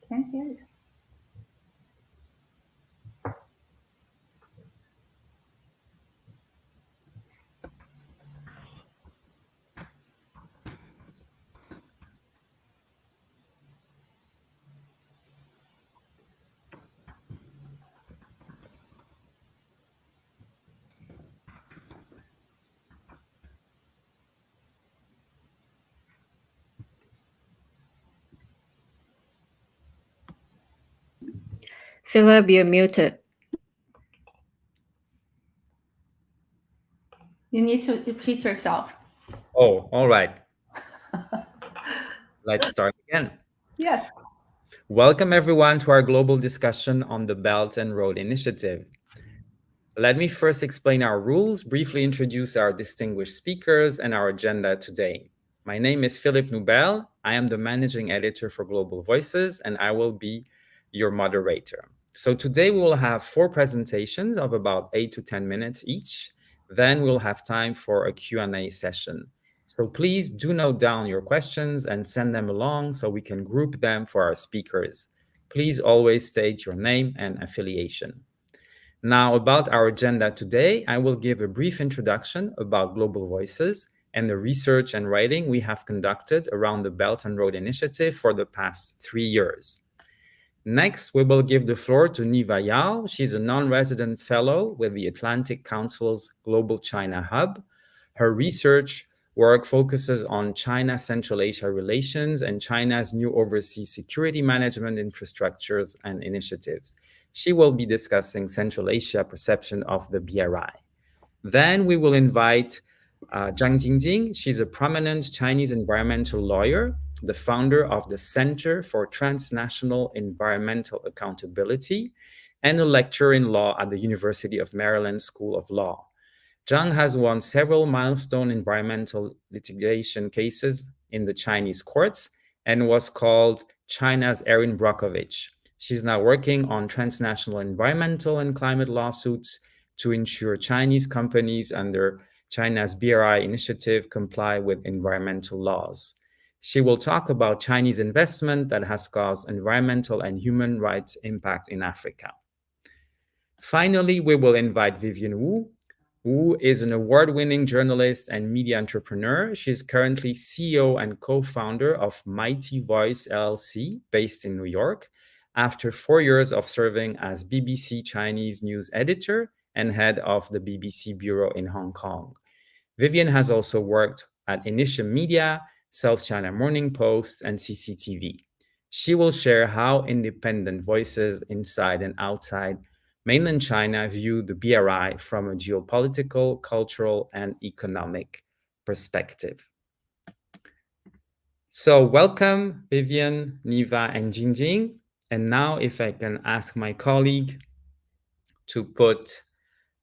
Can't hear you. Phillip, you're muted. You need to repeat yourself. Oh, all right. Let's start again. Yes. Welcome everyone to our global discussion on the Belt and Road Initiative. Let me first explain our rules, briefly introduce our distinguished speakers and our agenda today. My name is Phillip Noubel. I am the managing editor for Global Voices, and I will be your moderator. So today we will have 4 presentations of about 8 to 10 minutes each. Then we'll have time for a Q&A session. So please do note down your questions and send them along so we can group them for our speakers. Please always state your name and affiliation. Now, about our agenda today, I will give a brief introduction about Global Voices and the research and writing we have conducted around the Belt and Road Initiative for the past 3 years. Next, we will give the floor to Niva Yao. She's a non-resident fellow with the Atlantic Council's Global China Hub. Her research work focuses on China-Central Asia relations and China's new overseas security management infrastructures and initiatives. She will be discussing Central Asia perception of the BRI. Then we will invite Zhang Jinjing. She's a prominent Chinese environmental lawyer, the founder of the Center for Transnational Environmental Accountability, and a lecturer in law at the University of Maryland School of Law. Zhang has won several milestone environmental litigation cases in the Chinese courts and was called China's Erin Brockovich. She's now working on transnational environmental and climate lawsuits to ensure Chinese companies under China's BRI initiative comply with environmental laws. She will talk about Chinese investment that has caused environmental and human rights impact in Africa. Finally, we will invite Vivian Wu. Wu is an award-winning journalist and media entrepreneur. She's currently CEO and co-founder of Mighty Voice LLC, based in New York, after 4 years of serving as BBC Chinese news editor and head of the BBC Bureau in Hong Kong. Vivian has also worked at Initium Media, South China Morning Post, and CCTV. She will share how independent voices inside and outside mainland China view the BRI from a geopolitical, cultural, and economic perspective. So welcome, Vivian, Niva, and Jinjing. And now if I can ask my colleague to put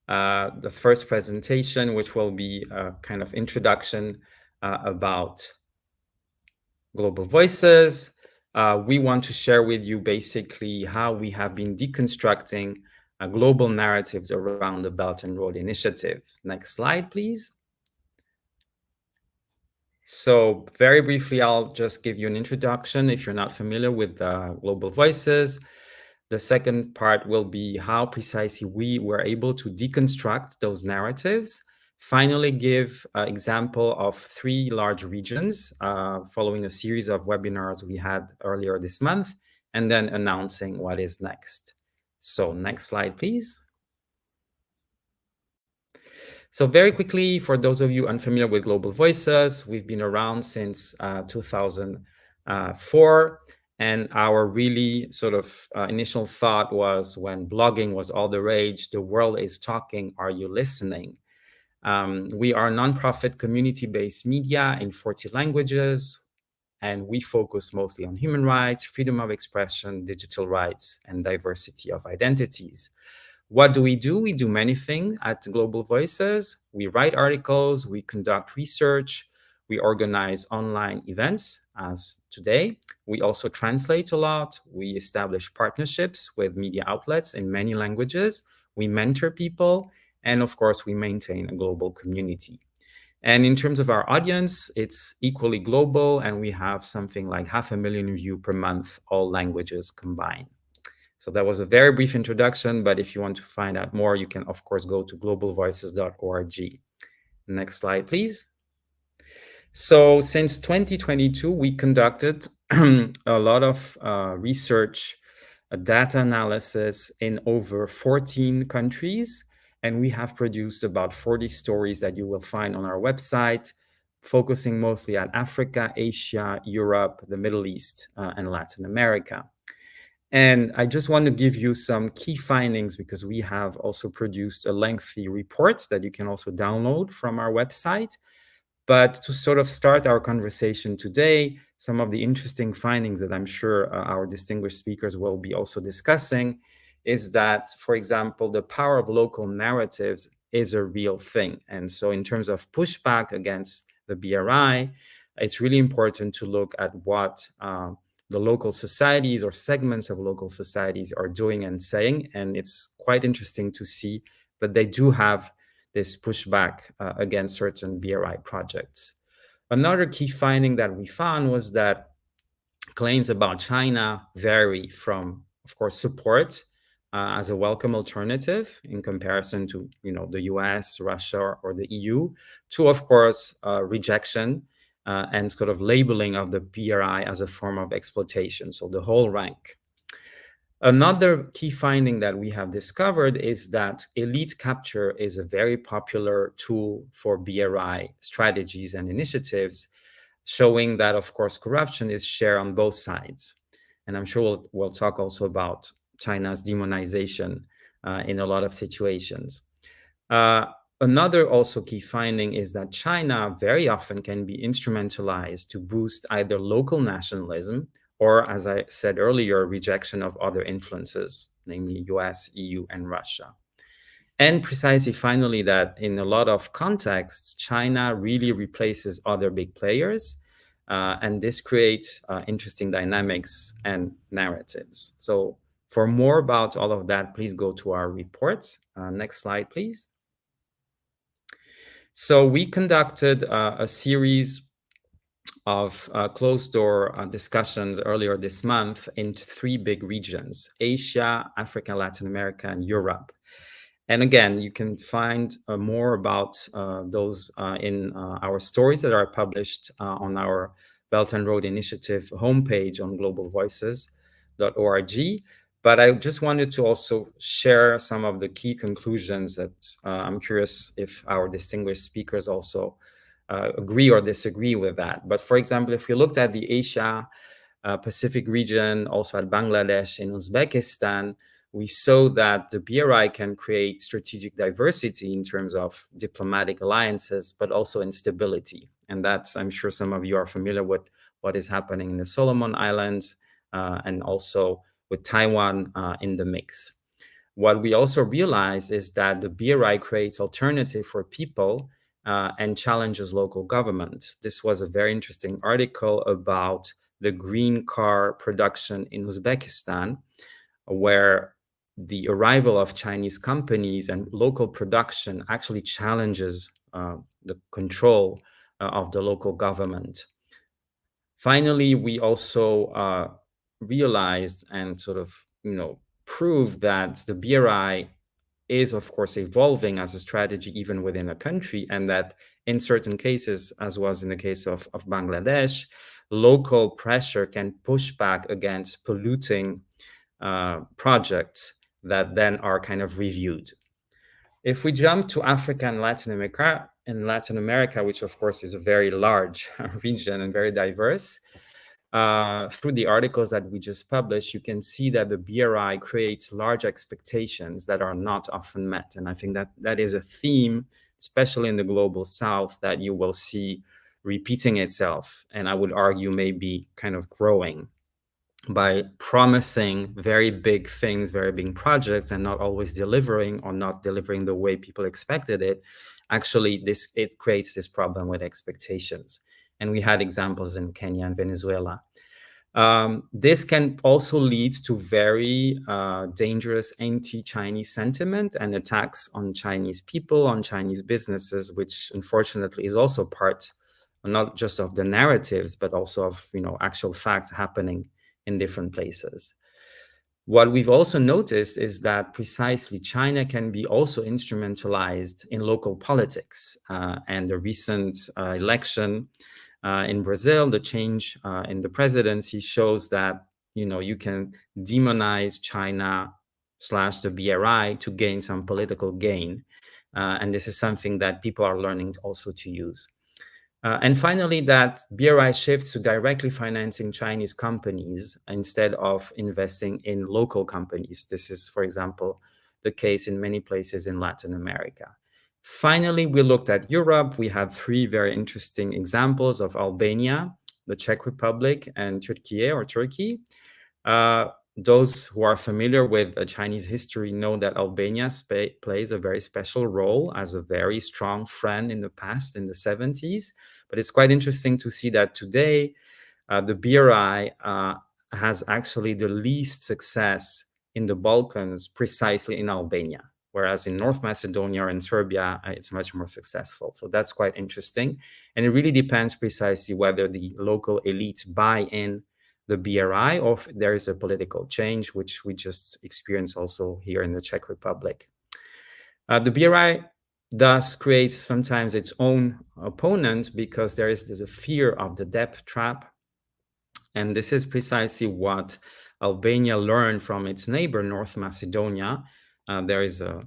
the first presentation, which will be a kind of introduction about Global Voices. We want to share with you basically how we have been deconstructing global narratives around the Belt and Road Initiative. Next slide, please. So very briefly, I'll just give you an introduction if you're not familiar with Global Voices. The second part will be how precisely we were able to deconstruct those narratives. Finally, give an example of 3 large regions following a series of webinars we had earlier this month, and then announcing what is next. So next slide, please. So very quickly, for those of you unfamiliar with Global Voices, we've been around since 2004. And our really sort of initial thought was when blogging was all the rage, the world is talking, are you listening? We are a nonprofit community-based media in 40 languages, and we focus mostly on human rights, freedom of expression, digital rights, and diversity of identities. What do? We do many things at Global Voices. We write articles, we conduct research, we organize online events, as today. We also translate a lot. We establish partnerships with media outlets in many languages. We mentor people, and of course, we maintain a global community. And in terms of our audience, it's equally global, and we have something like 500,000 views per month, all languages combined. So that was a very brief introduction, but if you want to find out more, you can, of course, go to globalvoices.org. Next slide, please. So since 2022, we conducted a lot of research, data analysis in over 14 countries, and we have produced about 40 stories that you will find on our website, focusing mostly on Africa, Asia, Europe, the Middle East, and Latin America. And I just want to give you some key findings because we have also produced a lengthy report that you can also download from our website. But to sort of start our conversation today, some of the interesting findings that I'm sure our distinguished speakers will be also discussing is that, for example, the power of local narratives is a real thing. And so in terms of pushback against the BRI, it's really important to look at what the local societies or segments of local societies are doing and saying. And it's quite interesting to see that they do have this pushback against certain BRI projects. Another key finding that we found was that claims about China vary from, of course, support as a welcome alternative in comparison to, the US, Russia, or the EU, to, of course, rejection and sort of labeling of the BRI as a form of exploitation. So the whole rank. Another key finding that we have discovered is that elite capture is a very popular tool for BRI strategies and initiatives, showing that, of course, corruption is shared on both sides. And I'm sure we'll talk also about China's demonization in a lot of situations. Another also key finding is that China very often can be instrumentalized to boost either local nationalism or, as I said earlier, rejection of other influences, namely US, EU, and Russia. And precisely, finally, that in a lot of contexts, China really replaces other big players, and this creates interesting dynamics and narratives. So for more about all of that, please go to our report. Next slide, please. So we conducted a series of closed-door discussions earlier this month in 3 big regions: Asia, Africa, Latin America, and Europe. And again, you can find more about those in our stories that are published on our Belt and Road Initiative homepage on globalvoices.org. But I just wanted to also share some of the key conclusions that I'm curious if our distinguished speakers also agree or disagree with that. But for example, if we looked at the Asia Pacific region, also at Bangladesh and Uzbekistan, we saw that the BRI can create strategic diversity in terms of diplomatic alliances, but also instability. And that's, I'm sure some of you are familiar with what is happening in the Solomon Islands and also with Taiwan in the mix. What we also realize is that the BRI creates alternative for people and challenges local government. This was a very interesting article about the green car production in Uzbekistan, where the arrival of Chinese companies and local production actually challenges the control of the local government. Finally, we also realized and sort of, proved that the BRI is, of course, evolving as a strategy even within a country, and that in certain cases, as was in the case of Bangladesh, local pressure can push back against polluting projects that then are kind of reviewed. If we jump to Africa and Latin America, which of course is a very large region and very diverse, through the articles that we just published, you can see that the BRI creates large expectations that are not often met. And I think that that is a theme, especially in the global south, that you will see repeating itself. And I would argue maybe kind of growing by promising very big things, very big projects, and not always delivering, or not delivering the way people expected it. Actually, it creates this problem with expectations. And we had examples in Kenya and Venezuela. This can also lead to very dangerous anti-Chinese sentiment and attacks on Chinese people, on Chinese businesses, which unfortunately is also part not just of the narratives, but also of actual facts happening in different places. What we've also noticed is that precisely China can be also instrumentalized in local politics. And the recent election in Brazil, the change in the presidency shows that you can demonize China / the BRI to gain some political gain. And this is something that people are learning also to use. And finally, that BRI shifts to directly financing Chinese companies instead of investing in local companies. This is, for example, the case in many places in Latin America. Finally, we looked at Europe. We have 3 very interesting examples of Albania, the Czech Republic, and Turkey. Those who are familiar with Chinese history know that Albania plays a very special role as a very strong friend in the past, in the 70s. But it's quite interesting to see that today, the BRI has actually the least success in the Balkans, precisely in Albania, whereas in North Macedonia and Serbia, it's much more successful. So that's quite interesting. And it really depends precisely whether the local elites buy in the BRI, or if there is a political change, which we just experienced also here in the Czech Republic. The BRI thus creates sometimes its own opponent because there is a fear of the debt trap. And this is precisely what Albania learned from its neighbor, North Macedonia. There is a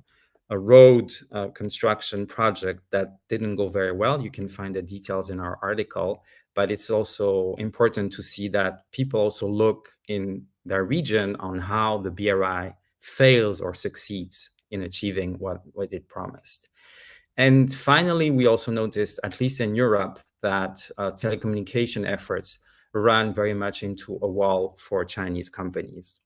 road construction project that didn't go very well. You can find the details in our article, but it's also important to see that people also look in their region on how the BRI fails or succeeds in achieving what it promised. And finally, we also noticed, at least in Europe, that telecommunication efforts ran very much into a wall for Chinese companies.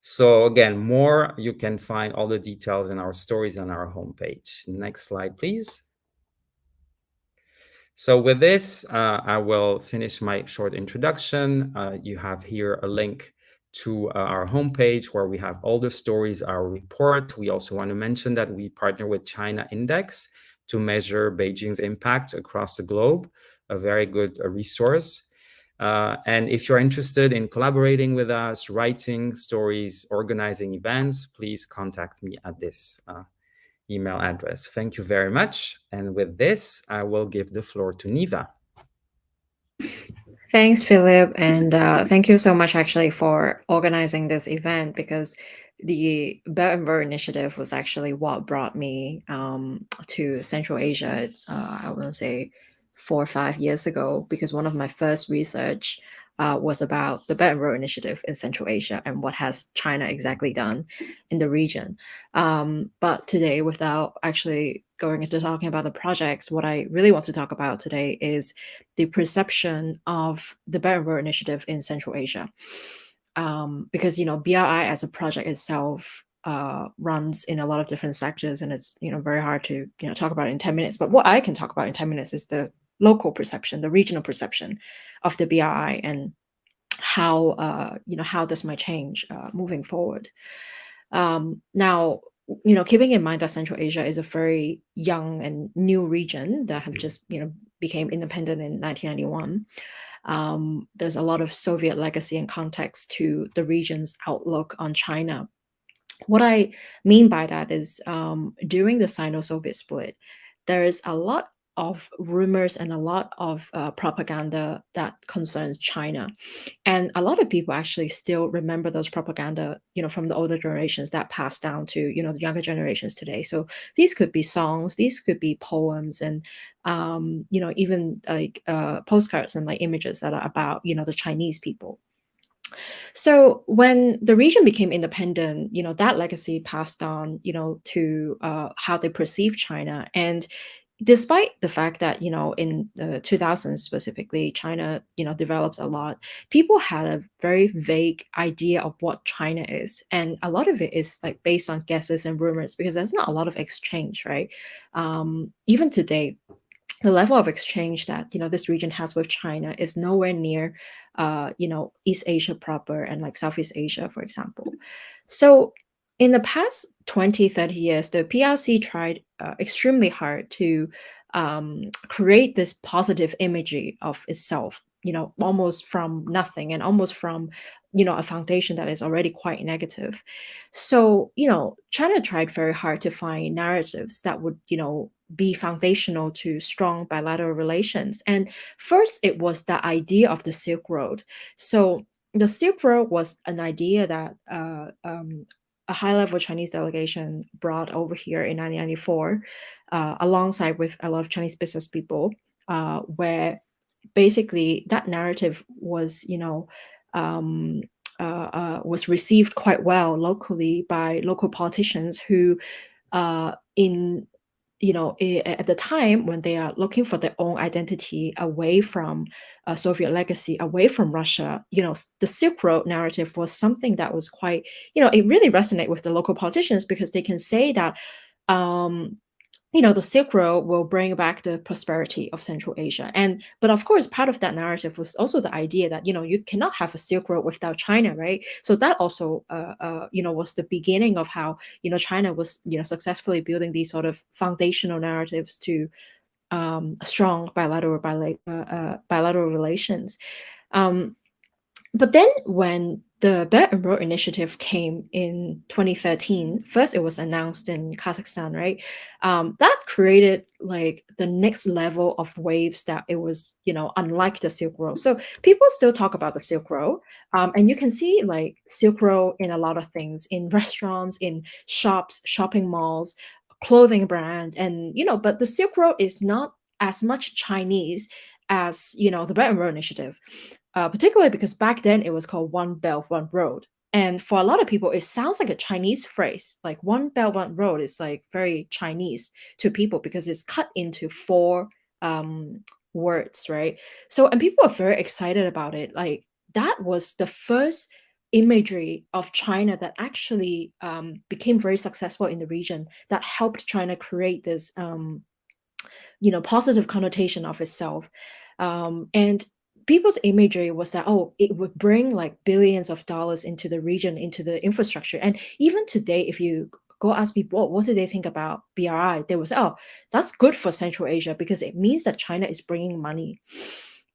So again, you can find all the details in our stories on our homepage. Next slide, please. So with this, I will finish my short introduction. You have here a link to our homepage where we have all the stories, our report. We also want to mention that we partner with China Index to measure Beijing's impact across the globe, a very good resource. And if you're interested in collaborating with us, writing stories, organizing events, please contact me at this email address. Thank you very much. And with this, I will give the floor to Niva. Thanks, Philip. And thank you so much, actually, for organizing this event, because the Belt and Road Initiative was actually what brought me to Central Asia, I want to say 4 or 5 years ago, because one of my first research was about the Belt and Road Initiative in Central Asia and what has China exactly done in the region. But today, without actually going into talking about the projects, what I really want to talk about today is the perception of the Belt and Road Initiative in Central Asia. Because, BRI as a project itself runs in a lot of different sectors, and it's, very hard to, talk about it in 10 minutes. But what I can talk about in 10 minutes is the local perception, the regional perception of the BRI, and how, how this might change moving forward. Now, keeping in mind that Central Asia is a very young and new region that have just, became independent in 1991. There's a lot of Soviet legacy and context to the region's outlook on China. What I mean by that is during the Sino-Soviet split, there is a lot of rumors and a lot of propaganda that concerns China. And a lot of people actually still remember those propaganda, from the older generations that passed down to, the younger generations today. So these could be songs, these could be poems, and even like postcards and like images that are about, the Chinese people. So when the region became independent, that legacy passed on, to how they perceive China. And despite the fact that, in the 2000s specifically, China, developed a lot, people had a very vague idea of what China is. And a lot of it is like based on guesses and rumors because there's not a lot of exchange, right? Even today, the level of exchange that this region has with China is nowhere near East Asia proper and like Southeast Asia, for example. So in the past 20-30 years, the PRC tried extremely hard to create this positive imagery of itself, almost from nothing and almost from a foundation that is already quite negative. So China tried very hard to find narratives that would be foundational to strong bilateral relations. And first, it was the idea of the Silk Road. So the Silk Road was an idea that a high-level Chinese delegation brought over here in 1994, alongside with a lot of Chinese business people, where basically that narrative was, was received quite well locally by local politicians who, in at the time when they are looking for their own identity away from Soviet legacy, away from Russia, the Silk Road narrative was something that was quite, it really resonated with the local politicians because they can say that, the Silk Road will bring back the prosperity of Central Asia. But of course, part of that narrative was also the idea that, you cannot have a Silk Road without China, right? So that also, was the beginning of how, China was, successfully building these sort of foundational narratives to strong bilateral relations. But then when the Belt and Road Initiative came in 2013, first it was announced in Kazakhstan, right? That created like the next level of waves that it was, unlike the Silk Road. So people still talk about the Silk Road. And you can see like Silk Road in a lot of things, in restaurants, in shops, shopping malls, clothing brand. And, but the Silk Road is not as much Chinese as, the Belt and Road Initiative. Particularly because back then it was called One Belt, One Road. And for a lot of people, it sounds like a Chinese phrase. Like One Belt, One Road is like very Chinese to people because it's cut into 4 words, right? So, and people are very excited about it. Like that was the first imagery of China that actually became very successful in the region, that helped China create this, positive connotation of itself. And people's imagery was that, it would bring like billions of dollars into the region, into the infrastructure. And even today, if you go ask people, what do they think about BRI? They will say, that's good for Central Asia because it means that China is bringing money.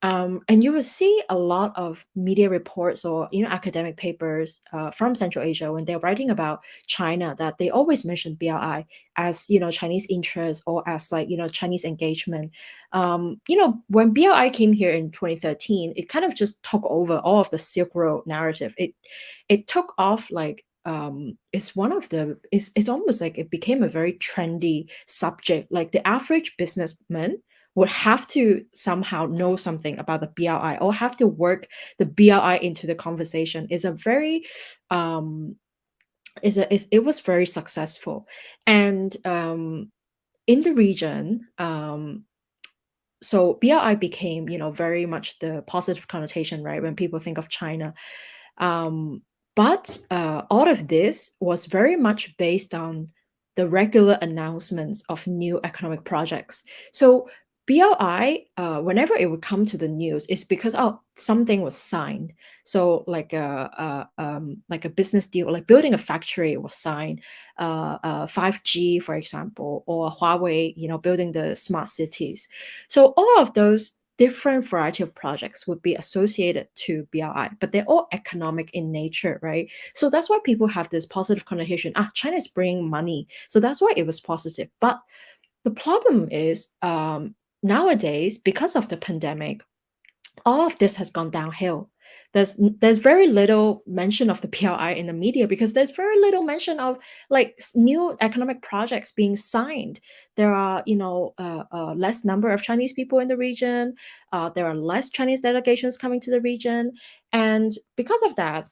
And you will see a lot of media reports or academic papers from Central Asia when they're writing about China, that they always mention BRI as Chinese interest or as like Chinese engagement. When BRI came here in 2013, it kind of just took over all of the Silk Road narrative. It took off like it's almost like it became a very trendy subject. Like the average businessman would have to somehow know something about the BRI or have to work the BRI into the conversation. Is a very it was very successful. And in the region, so BRI became very much the positive connotation, right, when people think of China. But all of this was very much based on the regular announcements of new economic projects. So BRI, whenever it would come to the news, is because something was signed. So like a business deal, like building a factory was signed, 5G, for example, or Huawei, building the smart cities. So all of those different variety of projects would be associated to BRI, but they're all economic in nature, right? So that's why people have this positive connotation. China is bringing money, so that's why it was positive. But the problem is, nowadays, because of the pandemic, all of this has gone downhill. There's very little mention of the PRI in the media because there's very little mention of like new economic projects being signed. There are less number of Chinese people in the region. There are less Chinese delegations coming to the region, and because of that,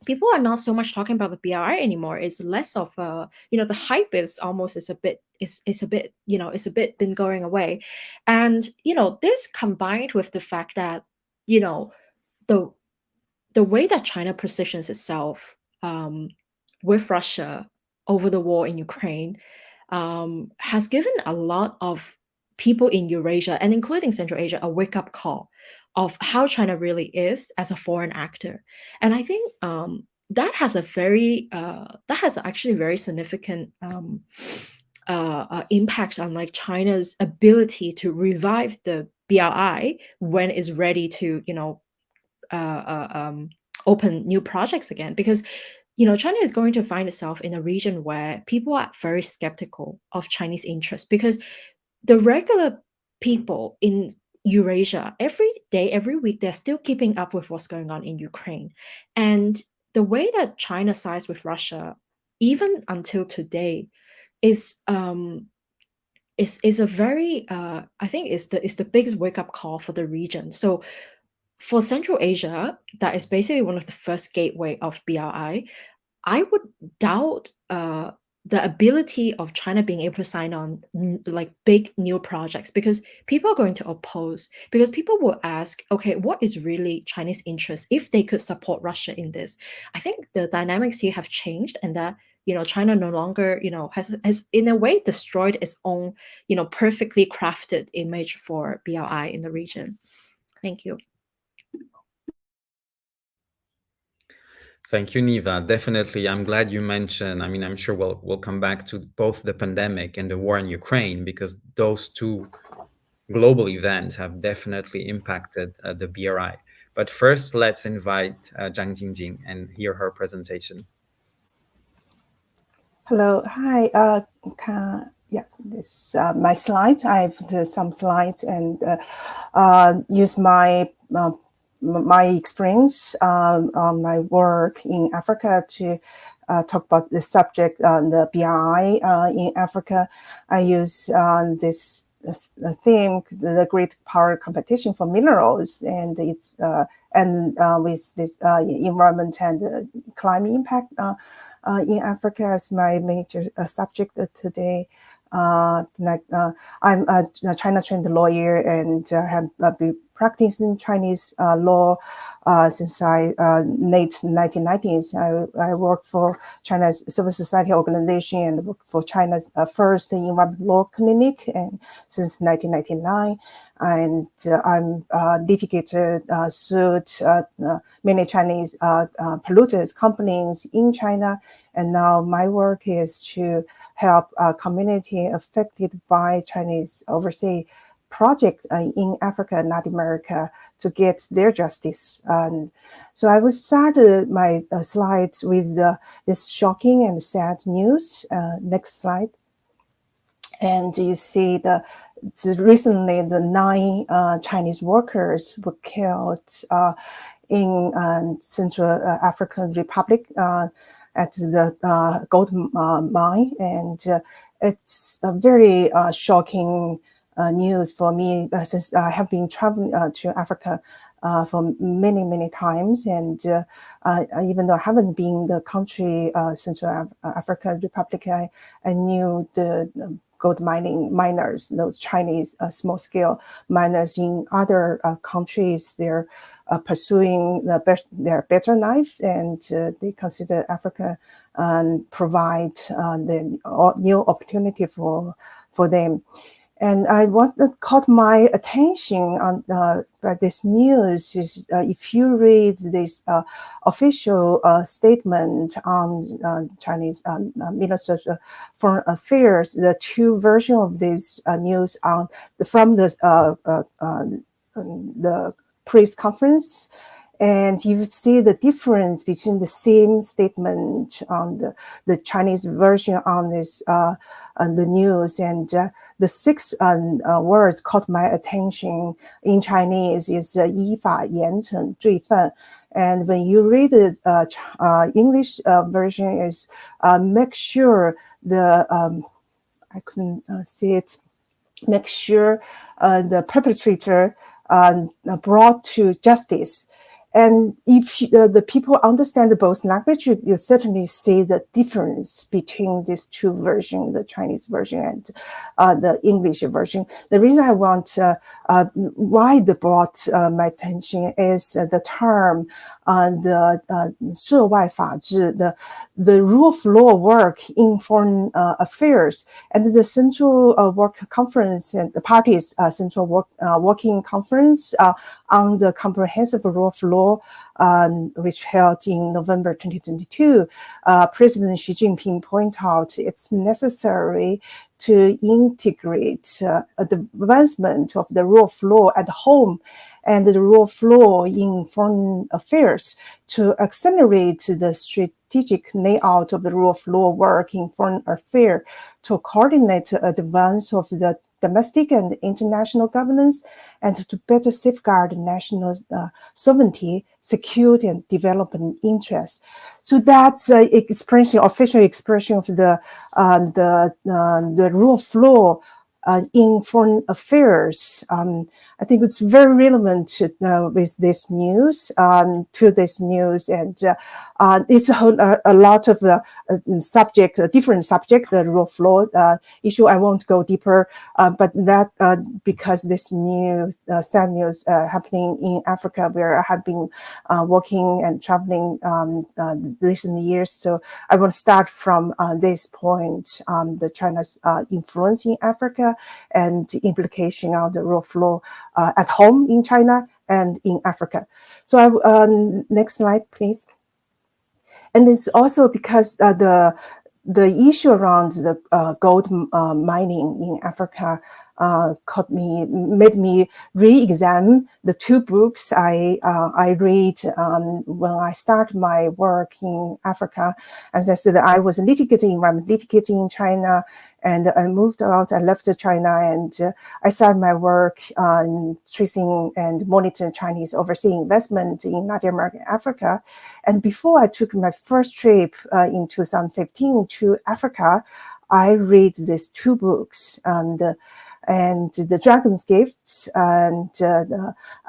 people are not so much talking about the BRI anymore. It's less of the hype is almost is a bit it's a bit been going away, and this combined with the fact that the the way that China positions itself with Russia over the war in Ukraine has given a lot of people in Eurasia and including Central Asia a wake up call of how China really is as a foreign actor. And I think that has actually very significant impact on like China's ability to revive the BRI when it's ready to open new projects again, because China is going to find itself in a region where people are very skeptical of Chinese interests, because the regular people in Eurasia every day, every week, they're still keeping up with what's going on in Ukraine. And the way that China sides with Russia, even until today, is a very I think is the biggest wake up call for the region. So for Central Asia, that is basically one of the first gateway of BRI. I would doubt the ability of China being able to sign on like big new projects, because people are going to oppose, because people will ask, okay, what is really Chinese interest if they could support Russia in this? I think the dynamics here have changed, and that China no longer has in a way destroyed its own perfectly crafted image for BRI in the region. Thank you. Thank you, Niva. Definitely, I'm glad you mentioned. I mean, I'm sure we'll come back to both the pandemic and the war in Ukraine, because those two global events have definitely impacted the BRI. But first, let's invite Zhang Jinjing and hear her presentation. Hello, hi. This my slides. I put some slides and use my experience on my work in Africa to talk about the subject, the BRI in Africa. I use this theme, the great power competition for minerals, and it's with this environment and climate impact in Africa as my major subject today. I'm a China-trained lawyer and have been practicing Chinese law since late 1990s. I worked for China's civil society organization and worked for China's first environmental law clinic and since 1999. And I'm litigated, sued many Chinese polluters companies in China. And now my work is to help community affected by Chinese overseas project in Africa and Latin America to get their justice. So I will start my slides with this shocking and sad news. Next slide. And you see recently the 9 Chinese workers were killed in Central African Republic at the gold mine, and it's a very shocking news for me since I have been traveling to Africa for many times, and even though I haven't been the country Central African Republic, I knew the gold miners, those Chinese small-scale miners in other countries. They're pursuing their better life, and they consider Africa provide the new opportunity for them. And what caught my attention on by this news is if you read this official statement on Chinese Minister of Foreign Affairs, the 2 versions of this news from the press conference And you see the difference between the same statement on the Chinese version on this on the news, and the 6 words caught my attention in Chinese is 依法严惩罪犯. And when you read the English version, is make sure the I couldn't see it. Make sure the perpetrator brought to justice. And if the people understand both language, you certainly see the difference between these two versions, the Chinese version and the English version. The reason I want why they brought my attention is the term the 涉外法治, the rule of law work in foreign affairs, and the Central Work Conference and the parties' Central Working Conference on the comprehensive rule of law, which held in November 2022. President Xi Jinping pointed out it's necessary to integrate the advancement of the rule of law at home and the rule of law in foreign affairs to accelerate the strategic layout of the rule of law work in foreign affairs, to coordinate the advance of the domestic and international governance, and to better safeguard national sovereignty, security, and development interests. So that's official expression of the rule of law in foreign affairs. I think it's very relevant with this news, and it's a lot of different subject, the rule of law issue. I won't go deeper, but that because this news, sad news happening in Africa, where I have been working and traveling recent years. So I want to start from this point, the China's influence in Africa and the implication on the rule of law at home in China and in Africa. So next slide, please. And it's also because the issue around the gold mining in Africa made me re-examine the 2 books I read when I started my work in Africa. As I said, I was litigating in China, and I moved out. I left China, and I started my work tracing and monitoring Chinese overseas investment in Latin America and Africa. And before I took my first trip in 2015 to Africa, I read these 2 books, and The Dragon's Gift and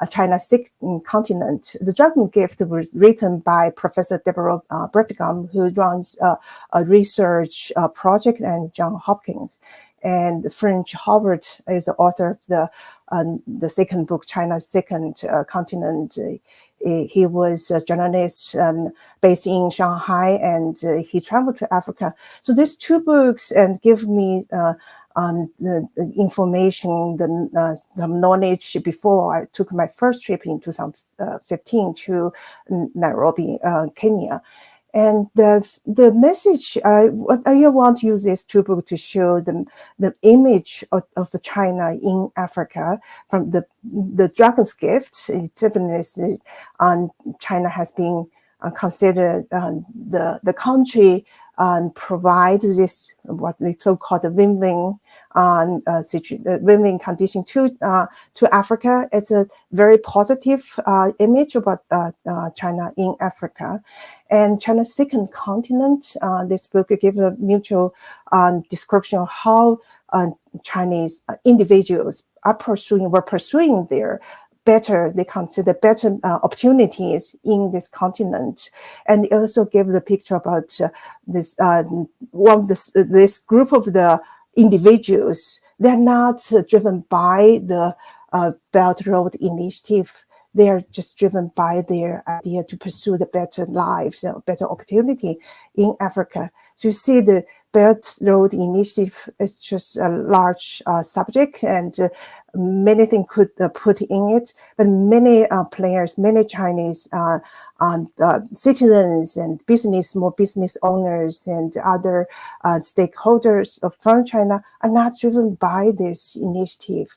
China's Second Continent. The Dragon's Gift was written by Professor Deborah Brettigam, who runs a research project at Johns Hopkins. And French Harvard is the author of the second book, China's Second Continent. He was a journalist based in Shanghai, and he traveled to Africa. So these 2 books and give me the information, the knowledge before I took my first trip in 2015 to Nairobi, Kenya. And the message, I want to use these 2 books to show the image of China in Africa from the Dragon's Gift. Definitely, China has been considered the country provide this what we so-called the win-win win-win condition to Africa. It's a very positive image about China in Africa. And China's Second Continent, this book gives a mutual description of how Chinese individuals were pursuing their they consider better opportunities in this continent, and it also gave the picture about this this group of the individuals. They're not driven by the Belt Road Initiative. They are just driven by their idea to pursue the better lives, better opportunity in Africa. So you see the Belt Road Initiative is just a large subject, and many things could put in it, but many players, many Chinese citizens and small business owners and other stakeholders from China are not driven by this initiative.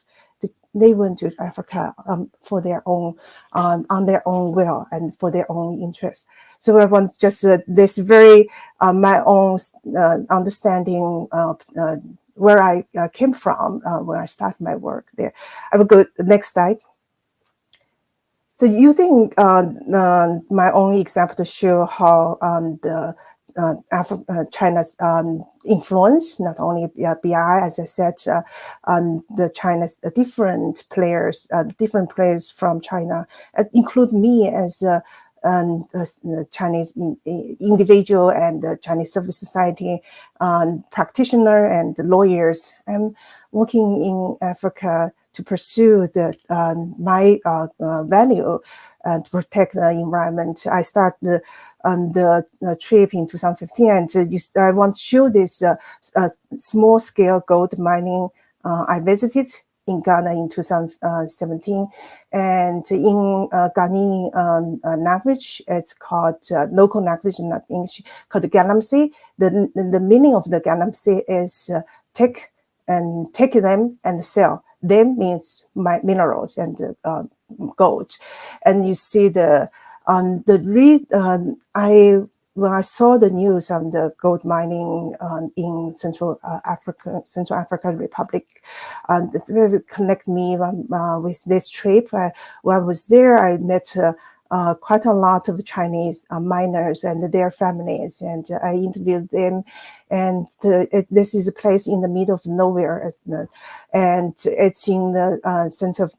they went to Africa for their own, on their own will and for their own interests. So I want just this very my own understanding of where I came from when I started my work there. I will go next slide. So using my own example to show how China's influence, not only BRI, as I said, the China's different players from China, include me as a Chinese individual and Chinese civil society practitioner and lawyers. I'm working in Africa to pursue my value and to protect the environment. I started the trip in 2015, and I want to show this small-scale gold mining I visited in Ghana in 2017. And in Ghanaian language, it's called local language, not English, called Galamsey. The meaning of the Galamsey is take them and sell. Them means minerals and gold. And you see when I saw the news on the gold mining in Central African Republic, it really connect me with this trip. When I was there, I met quite a lot of Chinese miners and their families, and I interviewed them. And this is a place in the middle of nowhere, and it's in the center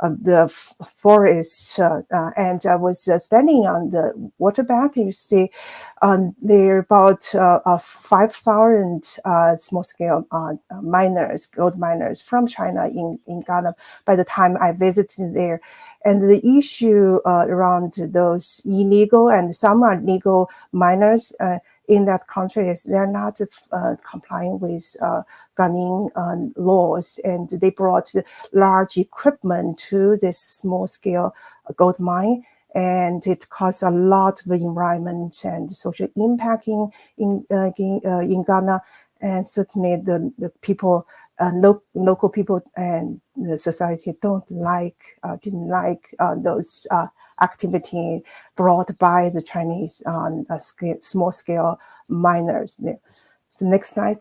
of the forest, and I was standing on the water bank. You see, there are about 5,000 small-scale gold miners from China in Ghana by the time I visited there. And the issue around those illegal and some are legal miners in that country is they're not complying with Ghanaian laws, and they brought large equipment to this small-scale gold mine, and it caused a lot of environment and social impact in Ghana, and certainly the people, local people and the society didn't like those activity brought by the Chinese small-scale miners. So next slide.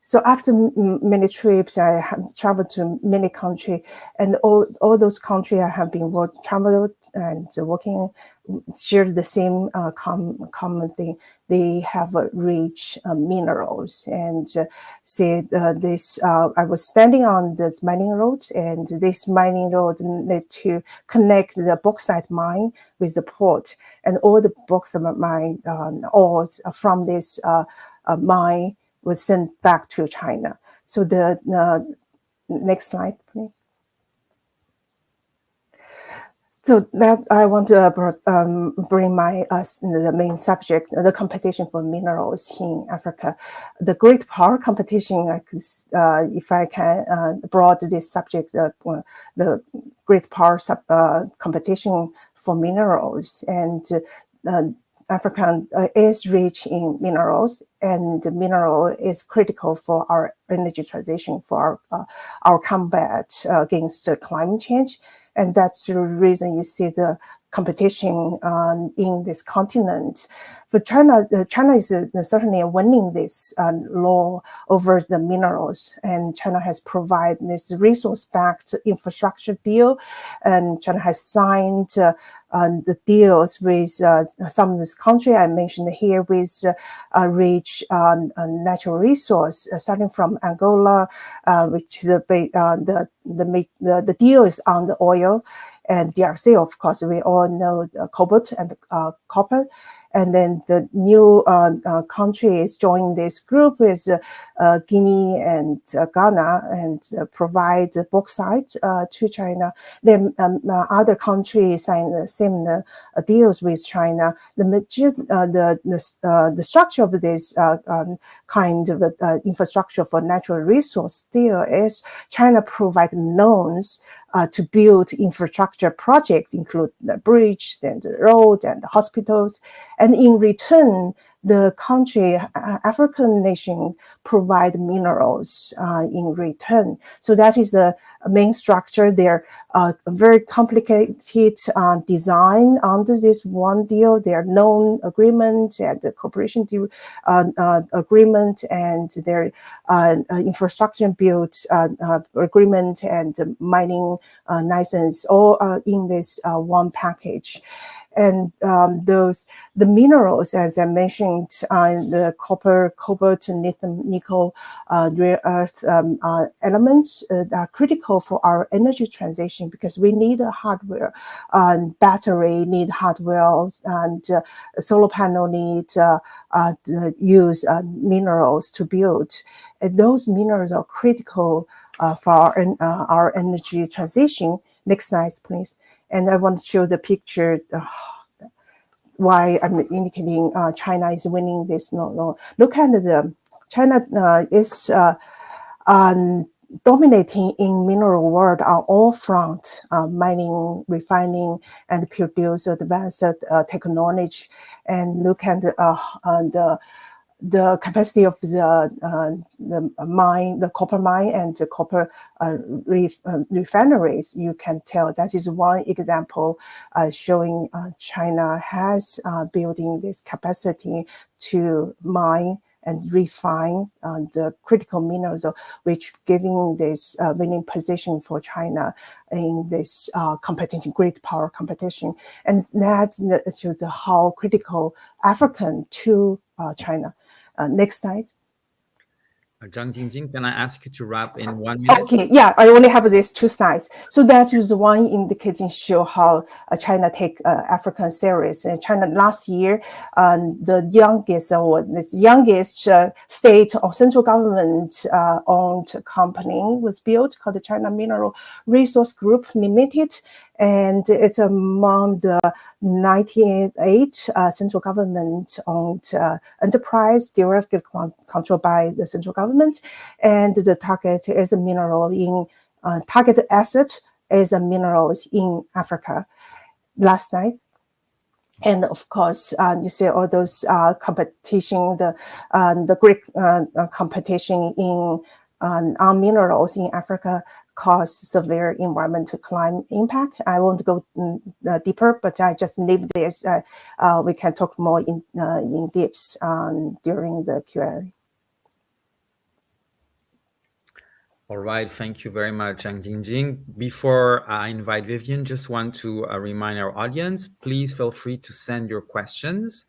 So after many trips, I have traveled to many countries, and all those countries I have been traveled and working, share the same common thing. They have rich minerals, and say this. I was standing on this mining road, and this mining road led to connect the bauxite mine with the port, and all the bauxite mine ores from this mine was sent back to China. So the next slide, please. So that I want to bring the main subject, the competition for minerals in Africa. The great power competition, I could, if I can, brought this subject, the great power competition for minerals. And Africa is rich in minerals, and the mineral is critical for our energy transition, for our combat against climate change. And that's the reason you see the competition in this continent. For China, China is certainly winning this law over the minerals, and China has provided this resource-backed infrastructure deal, and China has signed the deals with some of this country I mentioned here with rich natural resource, starting from Angola, which is the deal is on the oil, and DRC, of course, we all know cobalt and copper. And then the new countries joining this group is Guinea and Ghana, and provide bauxite to China. Then other countries sign similar deals with China. The structure of this kind of infrastructure for natural resource deal is China provide loans to build infrastructure projects, include the bridge, then the road, and the hospitals. And in return, the country, African nation, provide minerals in return. So that is the main structure. They're very complicated design under this one deal. Their loan agreement and the cooperation agreement and their infrastructure build agreement and mining license, all in this one package. And the minerals, as I mentioned, the copper, cobalt, lithium, nickel, rare earth elements are critical for our energy transition because we need a hardware, battery need hardware, and solar panel need use minerals to build. And those minerals are critical for our energy transition. Next slide, please. And I want to show the picture why I'm indicating China is winning this. No. Look at the China is dominating in mineral world on all fronts, mining, refining, and produce advanced technology. And look at the capacity of the mine, the copper mine, and the copper refineries. You can tell that is one example showing China has building this capacity to mine and refine the critical minerals, which giving this winning position for China in this competition, great power competition. And that shows how critical African to China. Next slide. Zhang Jinjing, can I ask you to wrap in 1 minute? Okay, yeah, I only have these 2 slides. So that is one indicating show how China take African serious. And China last year, the youngest state or central government owned company was built called the China Mineral Resource Group Limited. And it's among the 98 central government-owned enterprise directly controlled by the central government. And the target is a mineral in target asset is a minerals in Africa. Last night. And of course, you see all those competition, the great competition in on minerals in Africa cause severe environmental climate impact. I won't go deeper, but I just leave this. We can talk more in depth during the Q&A. All right, thank you very much, Zhang Jinjing. Before I invite Vivian, just want to remind our audience, please feel free to send your questions.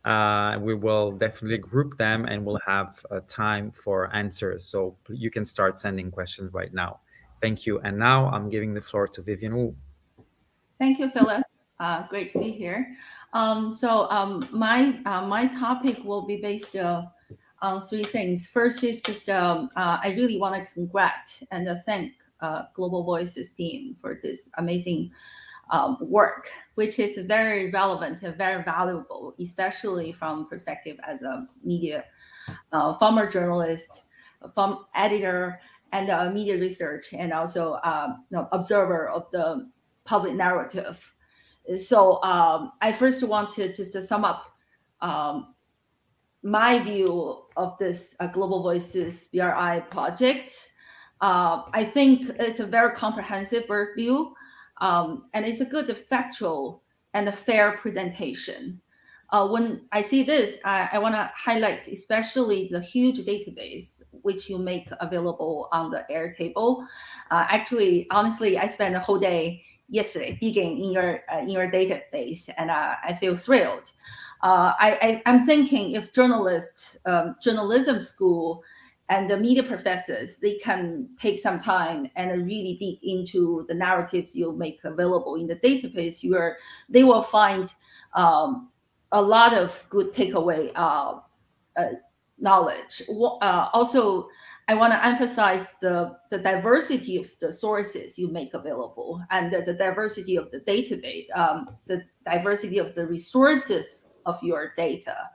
We will definitely group them and we'll have time for answers. So you can start sending questions right now. Thank you. And now I'm giving the floor to Vivian Wu. Thank you, Phillip. Great to be here. My topic will be based on 3 things. First is just I really want to congratulate and thank Global Voices team for this amazing work, which is very relevant and very valuable, especially from perspective as a media former journalist, editor, and media research, and also observer of the public narrative. So I first want to just to sum up my view of this Global Voices BRI project. I think it's a very comprehensive view, and it's a good factual and a fair presentation. When I see this, I want to highlight especially the huge database which you make available on the Airtable. Actually, honestly, I spent a whole day yesterday digging in your database, and I feel thrilled. I'm thinking if journalists, journalism school, and the media professors, they can take some time and really dig into the narratives you make available in the database, they will find a lot of good takeaway knowledge. Also, I want to emphasize the diversity of the sources you make available and the diversity of the database, the diversity of the resources of your data.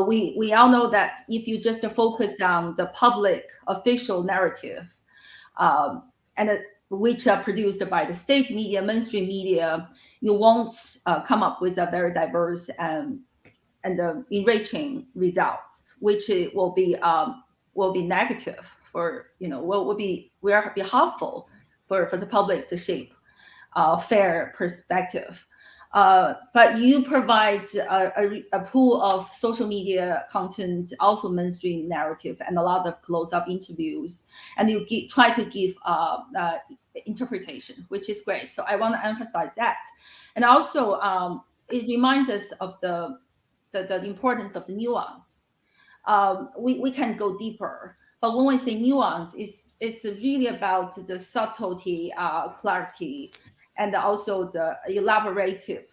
We all know that if you just focus on the public official narrative, which are produced by the state media, mainstream media, you won't come up with a very diverse and the enriching results, which will be negative for, will be harmful for the public to shape fair perspective. But you provide a pool of social media content, also mainstream narrative, and a lot of close-up interviews, and you try to give interpretation, which is great. So I want to emphasize that. And also, it reminds us of the importance of the nuance. We can go deeper, but when we say nuance, it's really about the subtlety, clarity, and also the elaborative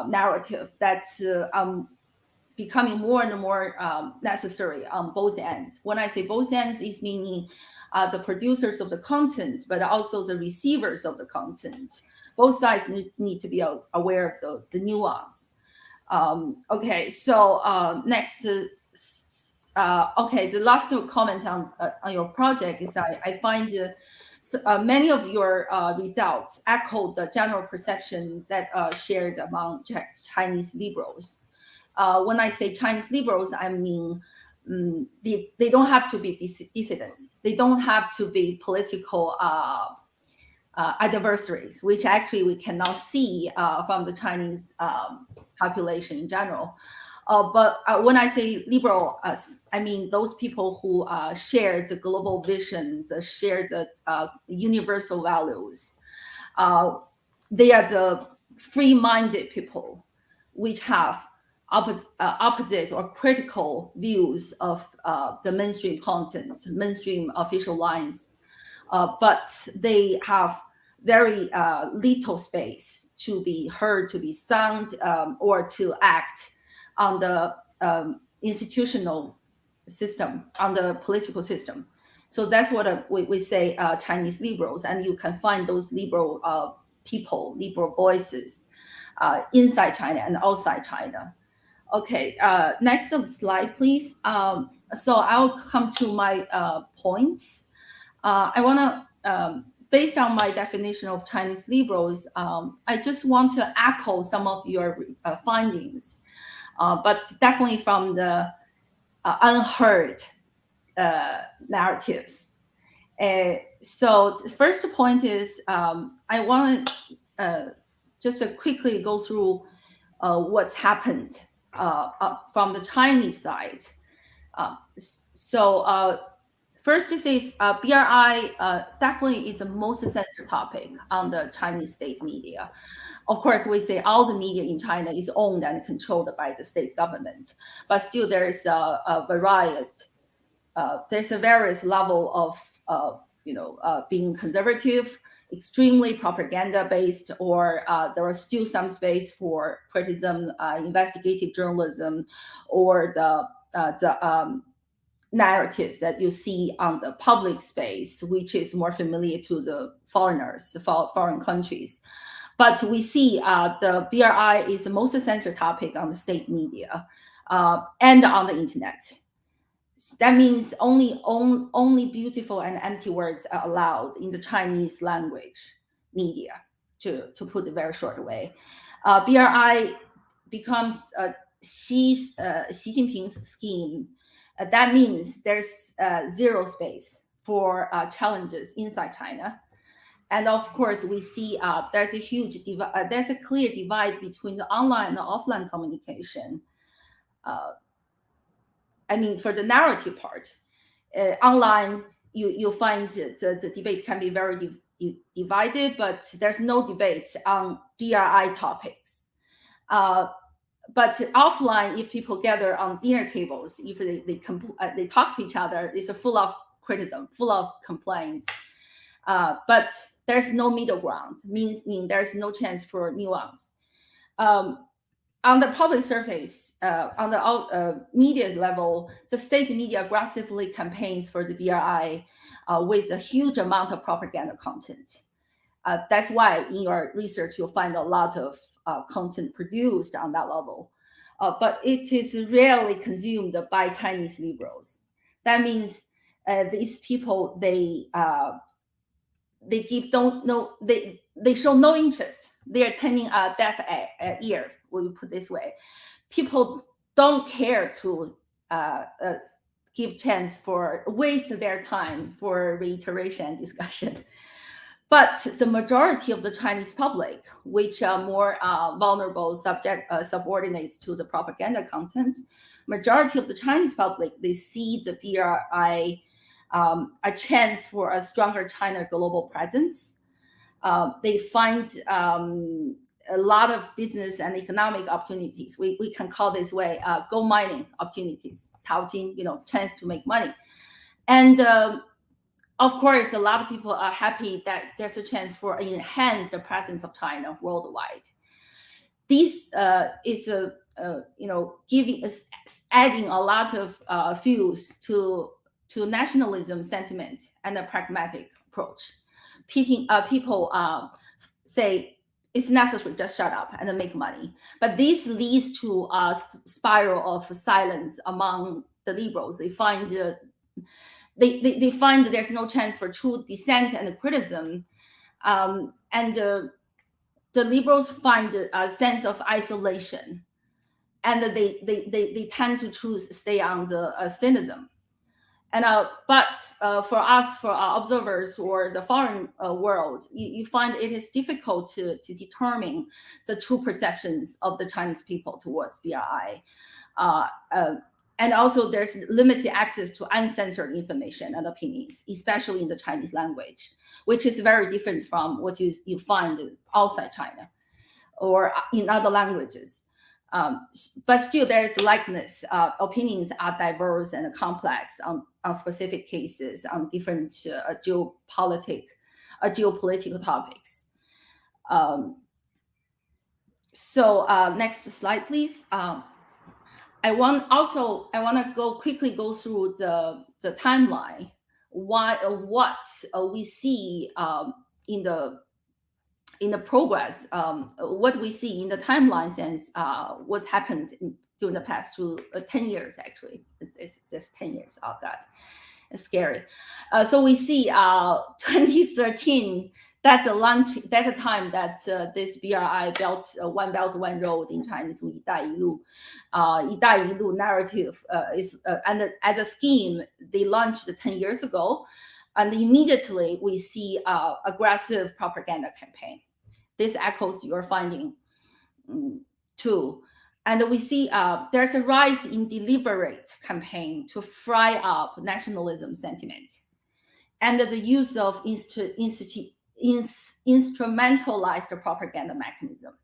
narrative that's becoming more and more necessary on both ends. When I say both ends, it's meaning the producers of the content, but also the receivers of the content. Both sides need to be aware of the nuance. Okay, so next, okay, the last comment on your project is I find many of your results echo the general perception that shared among Chinese liberals. When I say Chinese liberals, I mean they don't have to be dissidents. They don't have to be political adversaries, which actually we cannot see from the Chinese population in general. But when I say liberal, I mean those people who share the global vision, share the universal values. They are the free-minded people, which have opposite or critical views of the mainstream content, mainstream official lines, but they have very little space to be heard, to be sound, or to act on the institutional system, on the political system. So that's what we say Chinese liberals, and you can find those liberal people, liberal voices inside China and outside China. Okay, next slide, please. So I'll come to my points. I want to, based on my definition of Chinese liberals, I just want to echo some of your findings. But definitely from the unheard narratives. So the first point is I want to just quickly go through what's happened from the Chinese side. First to say BRI definitely is the most sensitive topic on the Chinese state media. Of course, we say all the media in China is owned and controlled by the state government, but still there is a variety. There's a various level of being conservative, extremely propaganda-based, or there is still some space for criticism, investigative journalism, or the narrative that you see on the public space, which is more familiar to the foreigners, foreign countries. But we see the BRI is the most sensitive topic on the state media and on the internet. That means only beautiful and empty words are allowed in the Chinese language media, to put it very short way. BRI becomes Xi Jinping's scheme. That means there's zero space for challenges inside China. And of course, we see there's a clear divide between the online and the offline communication. I mean, for the narrative part, online, you find the debate can be very divided, but there's no debate on BRI topics. But offline, if people gather on dinner tables, if they talk to each other, it's full of criticism, full of complaints. But there's no middle ground, meaning there's no chance for nuance. On the public surface, on the media level, the state media aggressively campaigns for the BRI with a huge amount of propaganda content. That's why in your research, you'll find a lot of content produced on that level. But it is rarely consumed by Chinese liberals. That means these people, they show no interest. They are turning a deaf ear, we put this way, people don't care to give chance for waste their time for reiteration and discussion. But the majority of the Chinese public, which are more vulnerable subordinates to the propaganda content, majority of the Chinese public, they see the BRI a chance for a stronger China global presence. They find a lot of business and economic opportunities. We can call this way gold mining opportunities, 淘金, chance to make money. And of course, a lot of people are happy that there's a chance for enhance the presence of China worldwide. This is adding a lot of fuels to nationalism sentiment and a pragmatic approach. People say it's necessary, just shut up and make money. But this leads to a spiral of silence among the liberals. They find they find that there's no chance for true dissent and criticism, and the liberals find a sense of isolation, and they tend to choose stay on the cynicism. And but for us, for our observers or the foreign world, you find it is difficult to determine the true perceptions of the Chinese people towards BRI. And also there's limited access to uncensored information and opinions, especially in the Chinese language, which is very different from what you find outside China or in other languages. But still there is likeness. Opinions are diverse and complex on specific cases, on different geopolitical topics. Next slide, please. I want to quickly go through the timeline. What we see in the progress, what we see in the timeline sense, what's happened during the past 10 years. Actually, it's just 10 years. Oh God, it's scary. So we see 2013. That's a time that this BRI One Belt One Road in Chinese 一带一路, 一带一路 narrative is and as a scheme they launched 10 years ago, and immediately we see aggressive propaganda campaign. This echoes your finding too, and we see there's a rise in deliberate campaign to fry up nationalism sentiment, and the use of instrumentalized propaganda mechanism.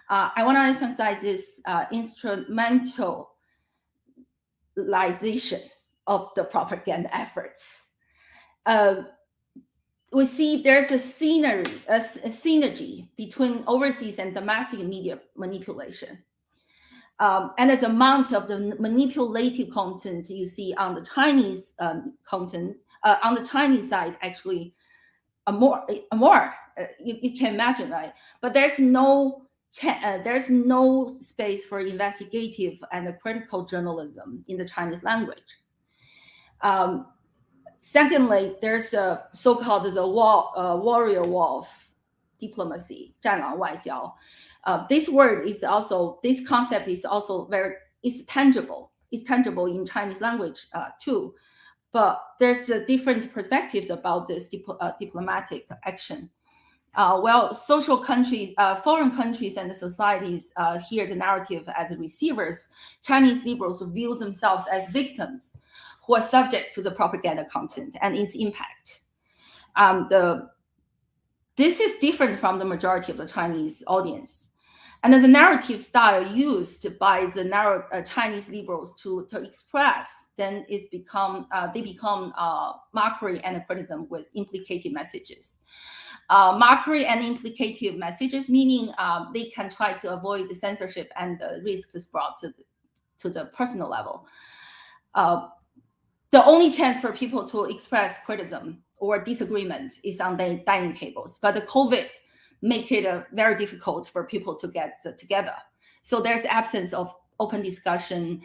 I want to emphasize this instrumentalization of the propaganda efforts. We see there's a synergy between overseas and domestic media manipulation. And as amount of the manipulative content you see on the Chinese content, on the Chinese side, actually, more you can imagine, right? But there's no space for investigative and critical journalism in the Chinese language. Secondly, there's a so-called warrior wolf diplomacy, 战狼外交. This concept is also it's tangible. It's tangible in Chinese language too. But there's different perspectives about this diplomatic action. Social countries, foreign countries and societies hear the narrative as receivers. Chinese liberals view themselves as victims who are subject to the propaganda content and its impact. This is different from the majority of the Chinese audience. And the narrative style used by the Chinese liberals to express, then they become mockery and criticism with implicated messages. Mockery and implicative messages, meaning they can try to avoid the censorship and the risk is brought to the personal level. The only chance for people to express criticism or disagreement is on the dining tables, but the COVID make it very difficult for people to get together. So there's absence of open discussion,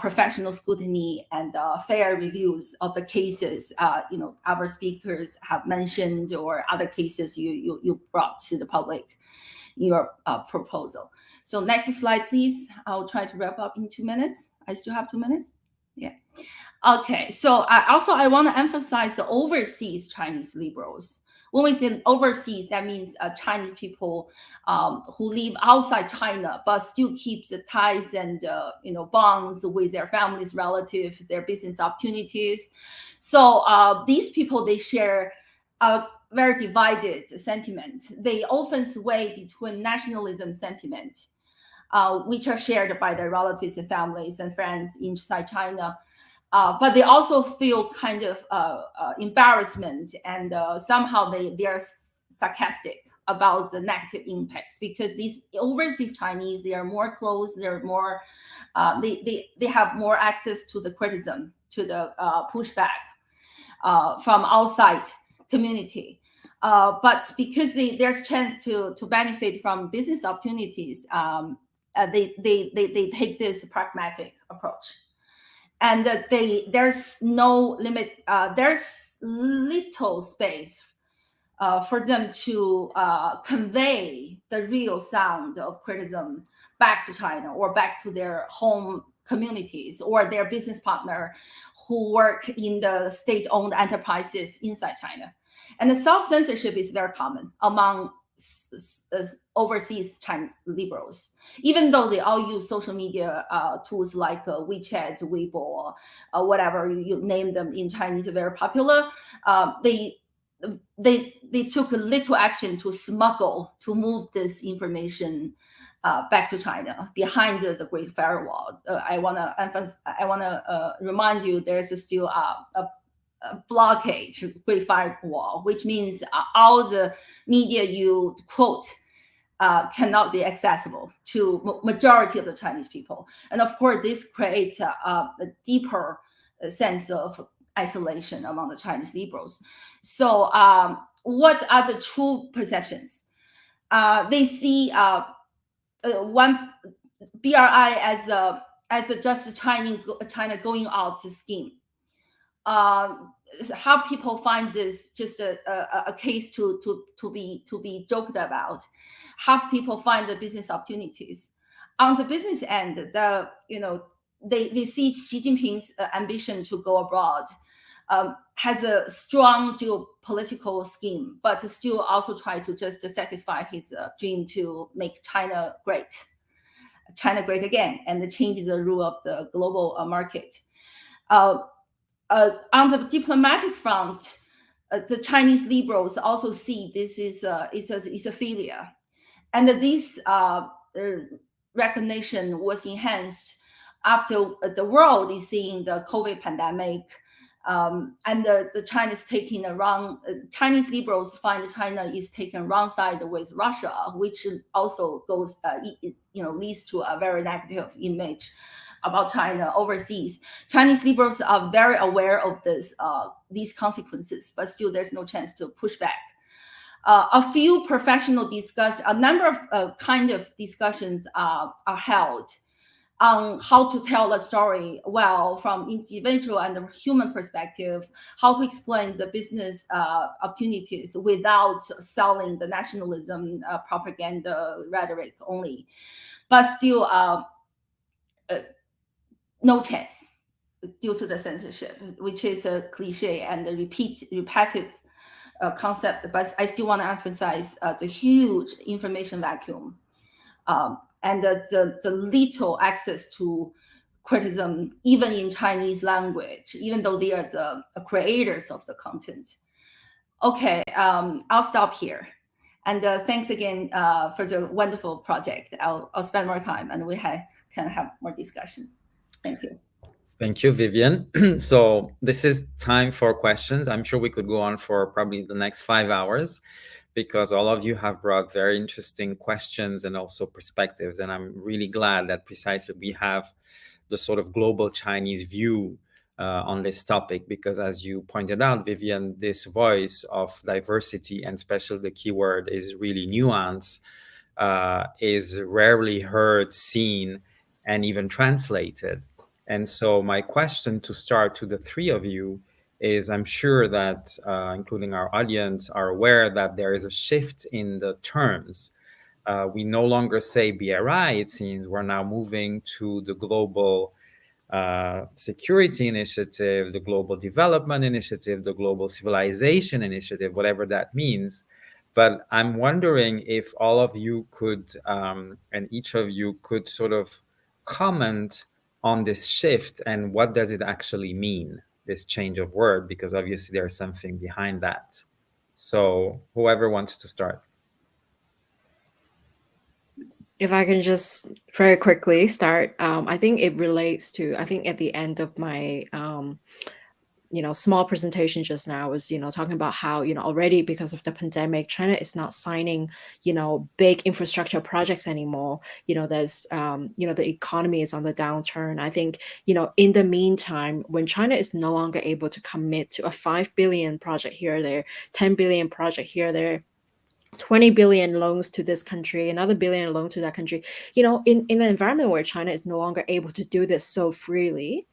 professional scrutiny, and fair reviews of the cases. Our speakers have mentioned, or other cases you brought to the public. your proposal. So next slide, please. I'll try to wrap up in 2 minutes. I still have 2 minutes. Yeah. Okay. So I want to emphasize the overseas Chinese liberals. When we say overseas, that means Chinese people who live outside China but still keep the ties and bonds with their families, relatives, their business opportunities. So these people, they share a very divided sentiment. They often sway between nationalism sentiment, which are shared by their relatives and families and friends inside China. But they also feel kind of embarrassment, and somehow they are sarcastic about the negative impacts, because these overseas Chinese, they are more close, they're more they have more access to the criticism, to the pushback from outside community. But because there's chance to benefit from business opportunities, they take this pragmatic approach. And there's no limit, there's little space for them to convey the real sound of criticism back to China or back to their home communities or their business partner who work in the state-owned enterprises inside China. And the self-censorship is very common among overseas Chinese liberals, even though they all use social media tools like WeChat, Weibo, whatever you name them in Chinese, are very popular. They took a little action to smuggle, to move this information back to China behind the Great Firewall. I want to remind you, there's still a blockade, Great Firewall, which means all the media you quote cannot be accessible to majority of the Chinese people. And of course, this creates a deeper sense of isolation among the Chinese liberals. So what are the true perceptions? They see one BRI as a just China going out scheme. How people find this just a case to be joked about. Half people find the business opportunities. On the business end, they see Xi Jinping's ambition to go abroad has a strong geopolitical scheme, but still also try to just satisfy his dream to make China great again, and change the rule of the global market. On the diplomatic front, the Chinese liberals also see this is a failure, and this recognition was enhanced after the world is seeing the COVID pandemic, and the China's taking the wrong. Chinese liberals find China is taking wrong side with Russia, which also goes leads to a very negative image about China overseas. Chinese liberals are very aware of these consequences, but still there's no chance to push back. A few professional a number of kind of discussions are held on how to tell the story well from individual and the human perspective, how to explain the business opportunities without selling the nationalism propaganda rhetoric only. But still, no chance due to the censorship, which is a cliche and a repetitive concept. But I still want to emphasize the huge information vacuum and the little access to criticism, even in Chinese language, even though they are the creators of the content. Okay, I'll stop here. And thanks again for the wonderful project. I'll spend more time and we can have more discussion. Thank you. Thank you, Vivian. So this is time for questions. I'm sure we could go on for probably the next 5 hours, because all of you have brought very interesting questions and also perspectives. And I'm really glad that precisely we have the sort of global Chinese view on this topic, because as you pointed out, Vivian, this voice of diversity, and especially the keyword is really nuance, is rarely heard, seen, and even translated. And so my question to start to the three of you is, I'm sure that including our audience are aware that there is a shift in the terms we no longer say BRI, it seems we're now moving to the global security initiative, the global development initiative, the global civilization initiative, whatever that means. But I'm wondering if all of you could, and each of you could sort of comment on this shift and what does it actually mean, this change of word, because obviously there's something behind that. So whoever wants to start. If I can just very quickly start, I think it relates to, I think at the end of my small presentation just now was talking about how already because of the pandemic, China is not signing big infrastructure projects anymore. There's the economy is on the downturn. I think in the meantime, when China is no longer able to commit to a 5 billion project here or there, 10 billion project here or there, 20 billion loans to this country, another billion loan to that country, in an environment where China is no longer able to do this so freely,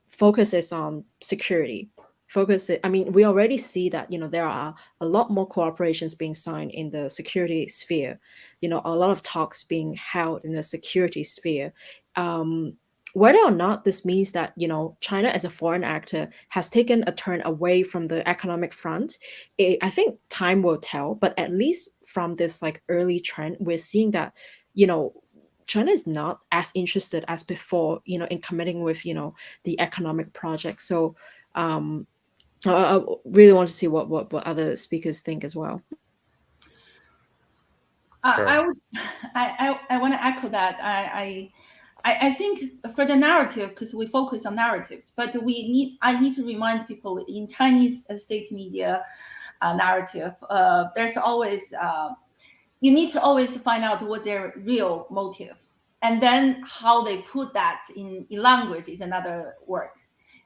focuses on security. We already see that there are a lot more cooperations being signed in the security sphere, a lot of talks being held in the security sphere. Whether or not this means that China as a foreign actor has taken a turn away from the economic front, I think time will tell. But at least from this early trend, we're seeing that China is not as interested as before, in committing with the economic project. So I really want to see what other speakers think as well. Sure. I want to echo that. I think for the narrative, because we focus on narratives, but I need to remind people in Chinese state media narrative, there's always you need to always find out what their real motive, and then how they put that in language is another work,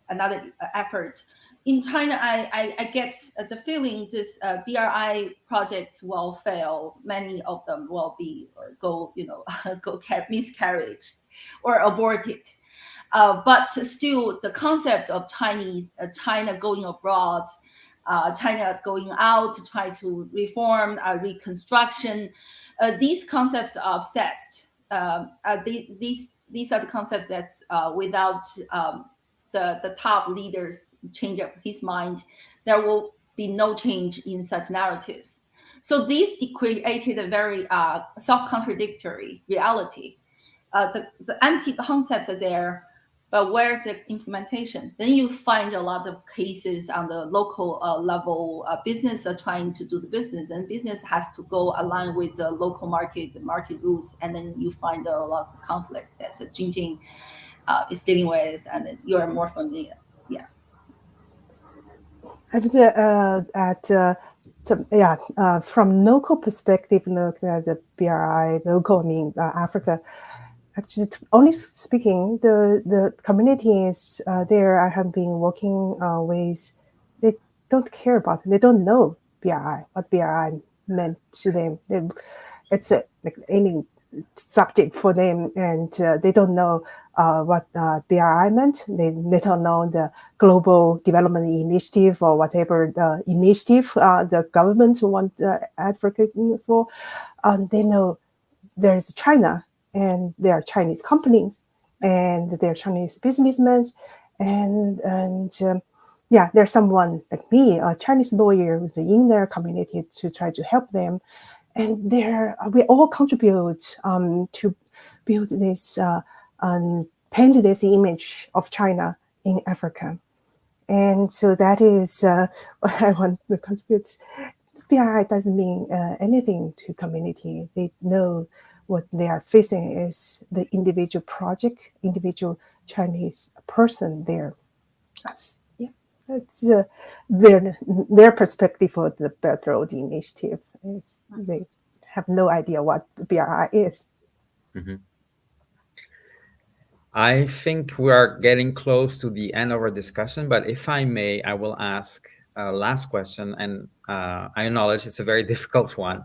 another effort. In China, I get the feeling this BRI projects will fail. Many of them will be miscarriage or aborted. But still, the concept of China going abroad, China going out to try to reform, reconstruction, these concepts are obsessed. These are the concepts that's without the top leaders change up his mind, there will be no change in such narratives. So this created a very self-contradictory reality. The empty concepts are there, but where's the implementation? Then you find a lot of cases on the local level. Business are trying to do the business, and business has to go align with the local market rules, and then you find a lot of conflict that Jinjing is dealing with, and you are more familiar. Yeah. I would from local perspective, look at the BRI, local, I mean Africa. Actually, only speaking, the communities there I have been working with, they don't care about it. They don't know BRI, what BRI meant to them. It's like any subject for them, and they don't know what BRI meant. They don't know the Global Development Initiative or whatever the initiative the government want advocating for. They know there's China, and there are Chinese companies, and there are Chinese businessmen, and there's someone like me, a Chinese lawyer in their community to try to help them. And we all contribute to build this, paint this image of China in Africa. And so that is what I want to contribute. BRI doesn't mean anything to community. They know what they are facing is the individual project, individual Chinese person there. That's their perspective of the Belt Road Initiative. They have no idea what BRI is. Mm-hmm. I think we are getting close to the end of our discussion, but if I may, I will ask a last question, and I acknowledge it's a very difficult one,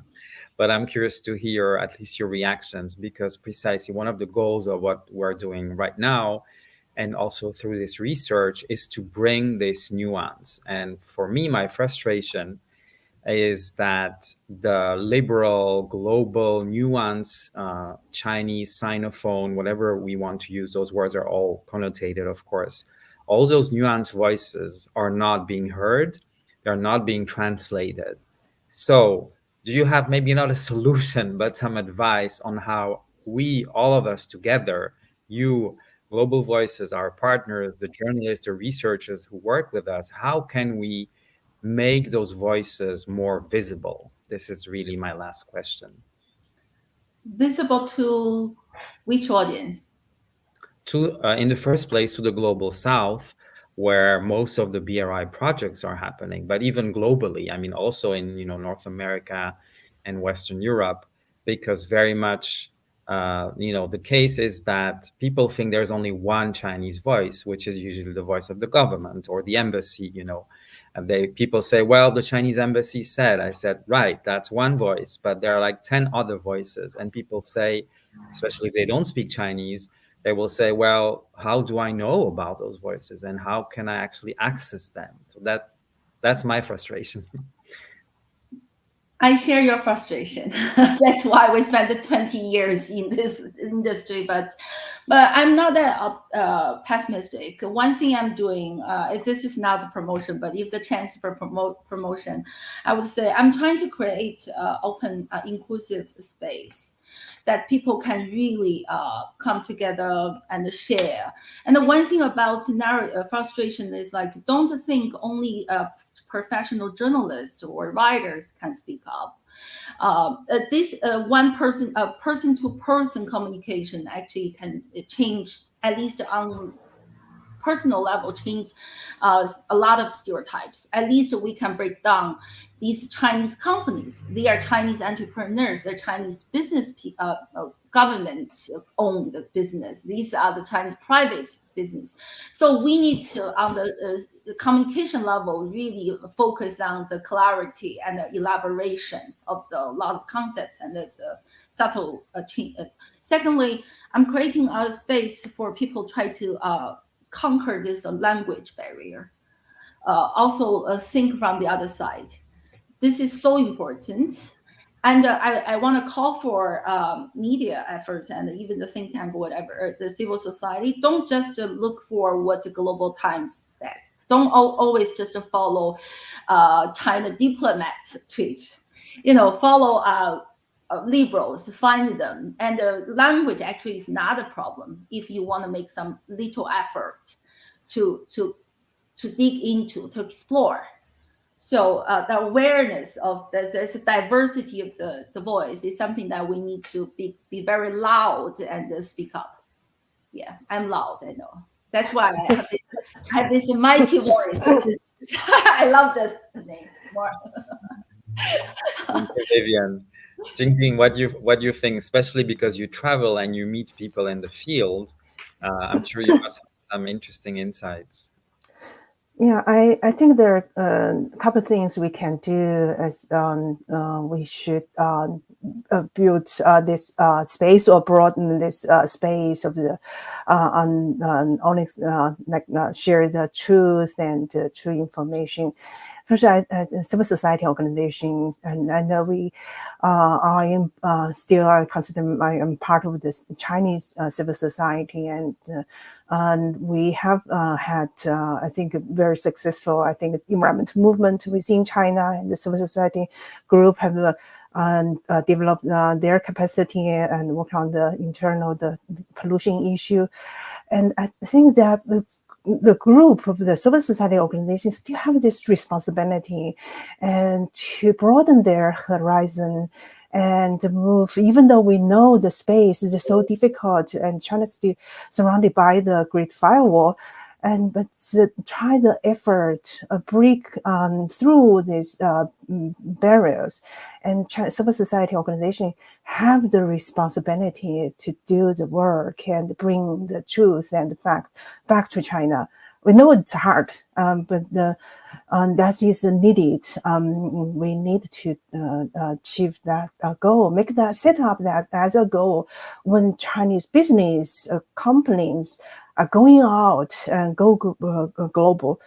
but I'm curious to hear at least your reactions, because precisely one of the goals of what we're doing right now, and also through this research, is to bring this nuance. And for me, my frustration is that the liberal, global, nuance, Chinese, Sinophone, whatever we want to use, those words are all connotated, of course. All those nuanced voices are not being heard. They're not being translated. So do you have maybe not a solution, but some advice on how we, all of us together, you, Global Voices, our partners, the journalists, the researchers who work with us, how can we make those voices more visible? This is really my last question. Visible to which audience? To, in the first place, to the Global South, where most of the BRI projects are happening, but even globally, I mean, also in North America and Western Europe, because very much the case is that people think there's only one Chinese voice, which is usually the voice of the government or the embassy, and people say, well, the Chinese embassy said. I said, right, that's one voice, but there are like 10 other voices. And people say, especially if they don't speak Chinese, they will say, well, how do I know about those voices and how can I actually access them? So that's my frustration. I share your frustration. That's why we spent 20 years in this industry, but I'm not that pessimistic. One thing I'm doing, this is not a promotion, but if the chance for promotion, I would say I'm trying to create open, inclusive space that people can really come together and share. And the one thing about frustration is like, don't think only professional journalists or writers can speak up. This person-to-person communication actually can change, at least on personal level, change a lot of stereotypes. At least we can break down these Chinese companies. They are Chinese entrepreneurs. They're Chinese business, government-owned business. These are the Chinese private business. So we need to, on the communication level, really focus on the clarity and the elaboration of a lot of concepts and the subtle change. Secondly, I'm creating a space for people try to conquer this language barrier. Also think from the other side. This is so important. And I want to call for media efforts and even the think tank, whatever, the civil society. Don't just look for what the Global Times said. Don't always just follow China diplomats' tweets. Follow liberals, find them. And the language actually is not a problem if you want to make some little effort to dig into, to explore. So the awareness of there's a diversity of the voice is something that we need to be very loud and speak up. Yeah, I'm loud, I know. That's why I have this mighty voice. I love this name more. Thank you, Vivian. Jinjing, what you think, especially because you travel and you meet people in the field, I'm sure you must have some interesting insights. Yeah, I think there are a couple of things we can do as we should build this space or broaden this space of the only share the truth and true information. First, civil society organizations, and we I am still I consider I am part of this Chinese civil society, and we have had I think a very successful environmental movement within China, and the civil society group have developed their capacity and work on the internal the pollution issue. And I think that the group of the civil society organizations still have this responsibility and to broaden their horizon and move, even though we know the space is so difficult and China is still surrounded by the Great Firewall, but try the effort break through these barriers, and civil society organizations have the responsibility to do the work and bring the truth and the fact back to China. We know it's hard, but that is needed. We need to achieve that goal, set up that as a goal. When Chinese business companies are going out and go global,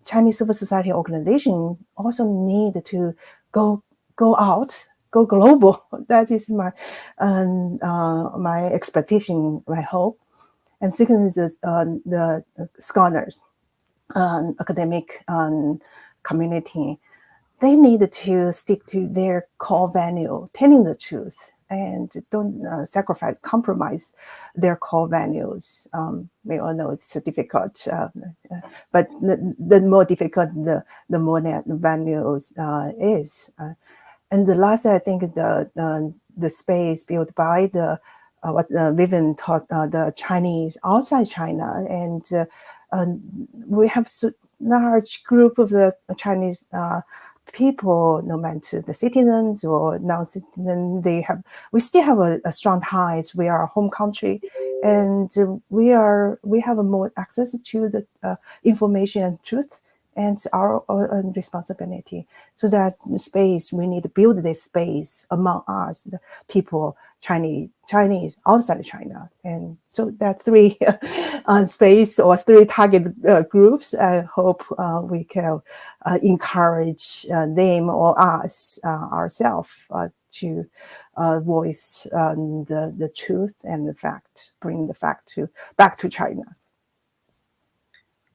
Chinese civil society organizations also need to go out, go global. That is my my expectation, my hope. And second is the scholars, academic community. They need to stick to their core value, telling the truth, and don't sacrifice, compromise their core values. We all know it's difficult, but the more difficult, the more that values is. And the last, I think, the space built by the what Vivian taught the Chinese outside China, and we have large group of the Chinese people, no matter the citizens or non-citizens, we still have a strong ties. We are a home country, and we have a more access to the information and truth, and our own responsibility. So that the space, we need to build this space among us, the people, Chinese outside China. And so that three space or three target groups, I hope we can encourage them or us ourselves to voice the truth and the fact, bring the fact back to China.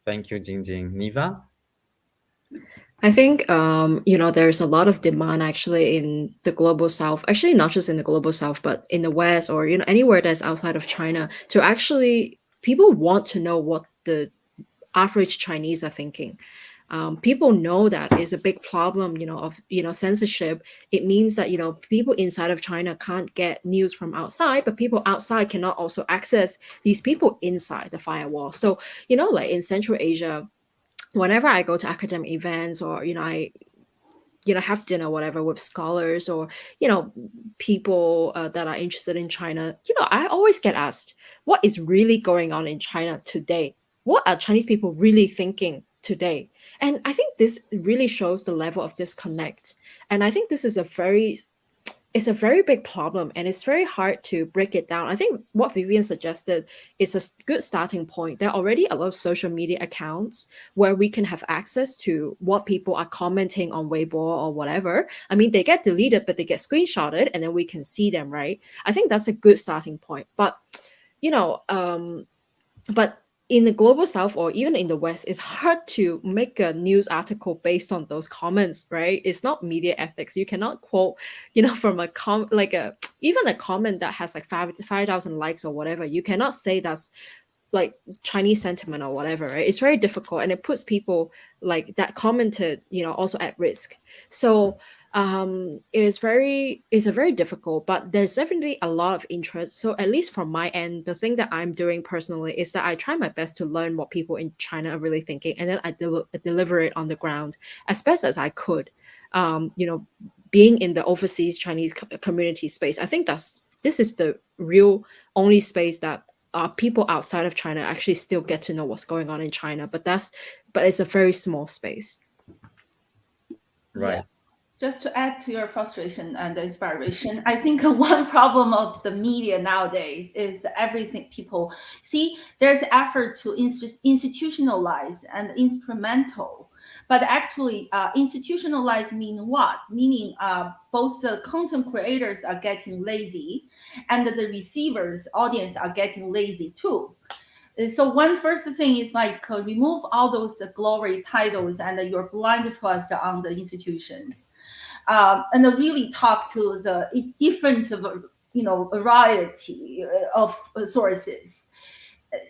Thank you, Jinjing. Niva? I think there's a lot of demand actually in the global south, actually not just in the global south, but in the west, or anywhere that's outside of China, to actually, people want to know what the average Chinese are thinking. People know that is a big problem, of censorship. It means that people inside of China can't get news from outside, but people outside cannot also access these people inside the firewall. So like in Central Asia, whenever I go to academic events, or I have dinner whatever with scholars, or people that are interested in China, I always get asked, what is really going on in China today? What are Chinese people really thinking today? And I think this really shows the level of disconnect. And I think this is it's a very big problem, and it's very hard to break it down. I think what Vivian suggested is a good starting point. There are already a lot of social media accounts where we can have access to what people are commenting on Weibo or whatever. I mean, they get deleted, but they get screenshotted, and then we can see them, right? I think that's a good starting point. But but in the global south, or even in the west, it's hard to make a news article based on those comments, right? It's not media ethics. You cannot quote from a even a comment that has like 5,000 likes or whatever. You cannot say that's like Chinese sentiment or whatever, right? It's very difficult, and it puts people like that commented also at risk. So it's a very difficult, but there's definitely a lot of interest. So at least from my end, the thing that I'm doing personally is that I try my best to learn what people in China are really thinking, and then I deliver it on the ground as best as I could. Being in the overseas Chinese community space, I think this is the real only space that people outside of China actually still get to know what's going on in China, but it's a very small space. Right. Yeah. Just to add to your frustration and inspiration, I think one problem of the media nowadays is everything people see. There's effort to institutionalize and instrumental, but actually institutionalize mean what? Meaning both the content creators are getting lazy, and the receivers, audience are getting lazy too. So one first thing is like remove all those glory titles and your blind trust on the institutions, and really talk to the different variety of sources.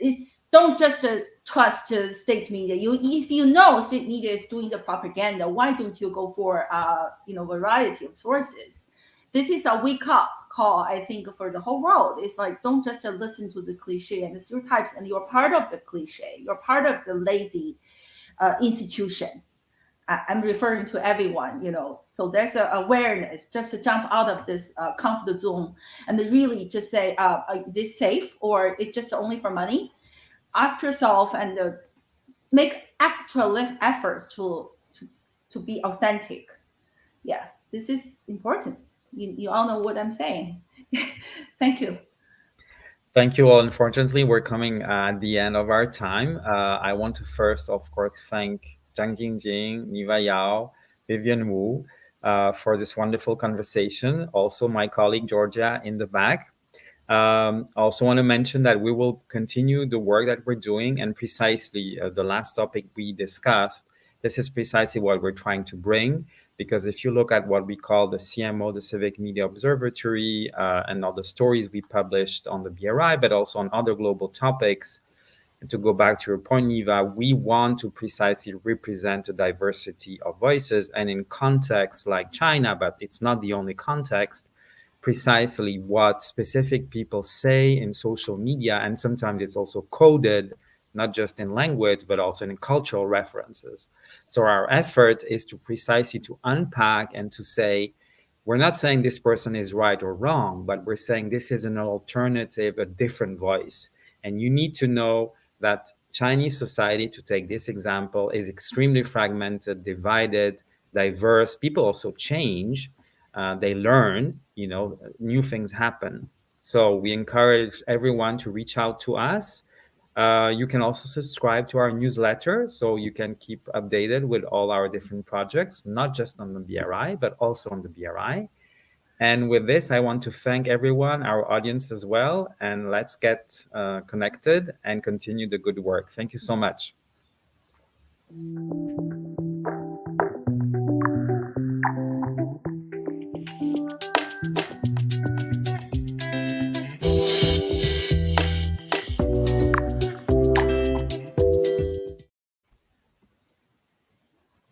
It's don't just trust state media. If you know state media is doing the propaganda, why don't you go for variety of sources? This is a wake up call, I think, for the whole world. It's like, don't just listen to the cliche and the stereotypes, and you're part of the cliche. You're part of the lazy institution. I'm referring to everyone, So there's a awareness just to jump out of this comfort zone and really just say, is this safe, or it's just only for money? Ask yourself and make actual efforts to be authentic. Yeah, this is important. You all know what I'm saying. Thank you. Thank you all. Unfortunately, we're coming at the end of our time. I want to first, of course, thank Zhang Jinjing, Niva Yao, Vivian Wu for this wonderful conversation. Also, my colleague Georgia in the back. Also want to mention that we will continue the work that we're doing, and precisely the last topic we discussed, this is precisely what we're trying to bring. Because if you look at what we call the CMO, the Civic Media Observatory, and all the stories we published on the BRI, but also on other global topics, and to go back to your point, Niva, we want to precisely represent the diversity of voices. And in contexts like China, but it's not the only context, precisely what specific people say in social media, and sometimes it's also coded, not just in language, but also in cultural references. So our effort is to precisely to unpack and to say, we're not saying this person is right or wrong, but we're saying this is an alternative, a different voice. And you need to know that Chinese society, to take this example, is extremely fragmented, divided, diverse. People also change. They learn, new things happen. So we encourage everyone to reach out to us. You can also subscribe to our newsletter so you can keep updated with all our different projects, not just on the BRI, but also on the BRI. And with this, I want to thank everyone, our audience as well, and let's get connected and continue the good work. Thank you so much.